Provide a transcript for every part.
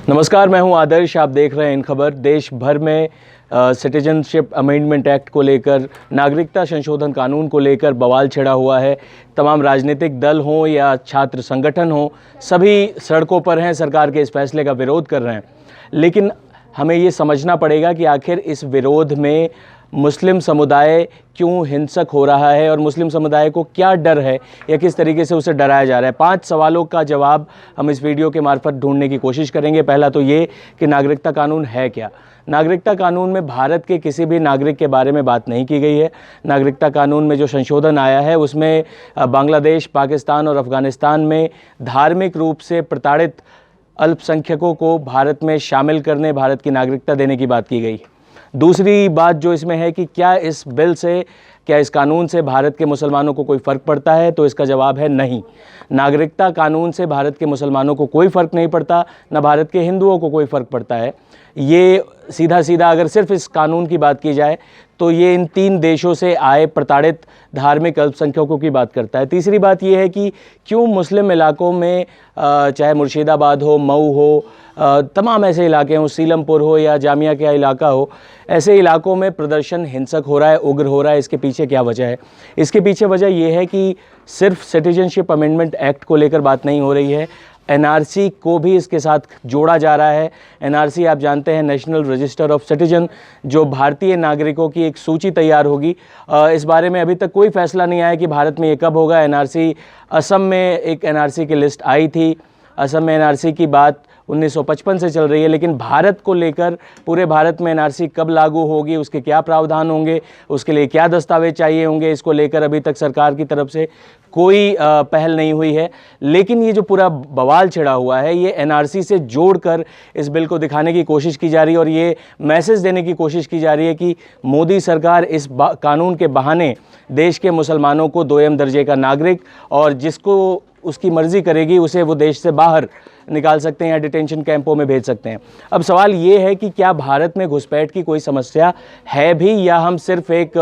नमस्कार, मैं हूं आदर्श। आप देख रहे हैं इन खबर। देश भर में सिटीजनशिप अमेंडमेंट एक्ट को लेकर, नागरिकता संशोधन कानून को लेकर बवाल छिड़ा हुआ है। तमाम राजनीतिक दल हों या छात्र संगठन हों, सभी सड़कों पर हैं, सरकार के इस फैसले का विरोध कर रहे हैं। लेकिन हमें ये समझना पड़ेगा कि आखिर इस विरोध में मुस्लिम समुदाय क्यों हिंसक हो रहा है और मुस्लिम समुदाय को क्या डर है या किस तरीके से उसे डराया जा रहा है। 5 सवालों का जवाब हम इस वीडियो के मार्फत ढूंढने की कोशिश करेंगे। पहला तो ये कि नागरिकता कानून है क्या। नागरिकता कानून में भारत के किसी भी नागरिक के बारे में बात नहीं की गई है। नागरिकता कानून में जो संशोधन आया है उसमें बांग्लादेश, पाकिस्तान और अफ़गानिस्तान में धार्मिक रूप से प्रताड़ित अल्पसंख्यकों को भारत में शामिल करने, भारत की नागरिकता देने की बात की गई। दूसरी बात जो इसमें है कि क्या इस बिल से, क्या इस कानून से भारत के मुसलमानों को कोई फ़र्क पड़ता है, तो इसका जवाब है नहीं। नागरिकता कानून से भारत के मुसलमानों को कोई फ़र्क नहीं पड़ता, न भारत के हिंदुओं को कोई फ़र्क पड़ता है। ये सीधा सीधा अगर सिर्फ इस कानून की बात की जाए तो ये इन 3 देशों से आए प्रताड़ित धार्मिक अल्पसंख्यकों की बात करता है। तीसरी बात ये है कि क्यों मुस्लिम इलाकों में, चाहे मुर्शिदाबाद हो, मऊ हो, तमाम ऐसे इलाके हों, सीलमपुर हो या जामिया का इलाका हो, ऐसे इलाकों में प्रदर्शन हिंसक हो रहा है, उग्र हो रहा है। इसके पीछे क्या वजह है? इसके पीछे वजह यह है कि सिर्फ सिटीजनशिप अमेंडमेंट एक्ट को लेकर बात नहीं हो रही है, एनआरसी को भी इसके साथ जोड़ा जा रहा है। एनआरसी आप जानते हैं, नेशनल रजिस्टर ऑफ सिटीजन, जो भारतीय नागरिकों की एक सूची तैयार होगी। इस बारे में अभी तक कोई फैसला नहीं आया कि भारत में ये कब होगा। एनआरसी, असम में एक एनआरसी की लिस्ट आई थी। असम में एनआरसी की बात 1955 से चल रही है, लेकिन भारत को लेकर पूरे भारत में एनआरसी कब लागू होगी, उसके क्या प्रावधान होंगे, उसके लिए क्या दस्तावेज चाहिए होंगे, इसको लेकर अभी तक सरकार की तरफ से कोई पहल नहीं हुई है। लेकिन ये जो पूरा बवाल छिड़ा हुआ है, ये एनआरसी से जोड़कर इस बिल को दिखाने की कोशिश की जा रही है और ये मैसेज देने की कोशिश की जा रही है कि मोदी सरकार इस कानून के बहाने देश के मुसलमानों को 2म दर्जे का नागरिक, और जिसको उसकी मर्ज़ी करेगी उसे वो देश से बाहर निकाल सकते हैं या डिटेंशन कैंपों में भेज सकते हैं। अब सवाल ये है कि क्या भारत में घुसपैठ की कोई समस्या है भी, या हम सिर्फ एक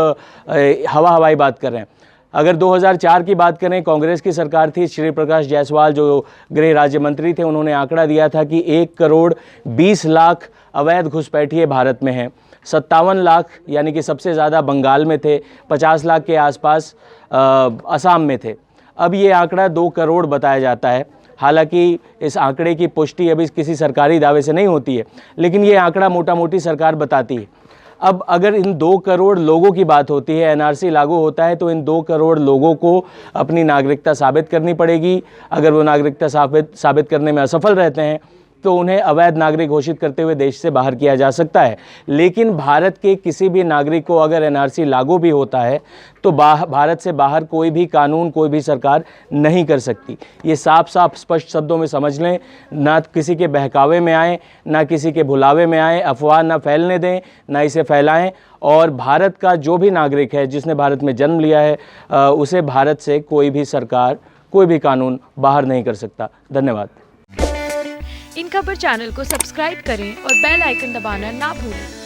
हवाई बात कर रहे हैं। अगर 2004 की बात करें, कांग्रेस की सरकार थी, श्री प्रकाश जायसवाल जो गृह राज्य मंत्री थे, उन्होंने आंकड़ा दिया था कि 1 करोड़ 20 लाख अवैध घुसपैठिए भारत में हैं। 57 लाख यानी कि सबसे ज़्यादा बंगाल में थे, 50 लाख के आसपास असम में थे। अब ये आंकड़ा 2 करोड़ बताया जाता है। हालांकि इस आंकड़े की पुष्टि अभी किसी सरकारी दावे से नहीं होती है, लेकिन ये आंकड़ा मोटा मोटी सरकार बताती है। अब अगर इन 2 करोड़ लोगों की बात होती है, एनआरसी लागू होता है, तो इन 2 करोड़ लोगों को अपनी नागरिकता साबित करनी पड़ेगी। अगर वो नागरिकता साबित करने में असफल रहते हैं तो उन्हें अवैध नागरिक घोषित करते हुए देश से बाहर किया जा सकता है। लेकिन भारत के किसी भी नागरिक को अगर एनआरसी लागू भी होता है तो भारत से बाहर कोई भी कानून, कोई भी सरकार नहीं कर सकती। ये साफ साफ स्पष्ट शब्दों में समझ लें। ना किसी के बहकावे में आए, ना किसी के भुलावे में आए, अफवाह ना फैलने दें, ना इसे फैलाएं। और भारत का जो भी नागरिक है, जिसने भारत में जन्म लिया है, उसे भारत से कोई भी सरकार, कोई भी कानून बाहर नहीं कर सकता। धन्यवाद। इन खबर चैनल को सब्सक्राइब करें और बेल आइकन दबाना ना भूलें।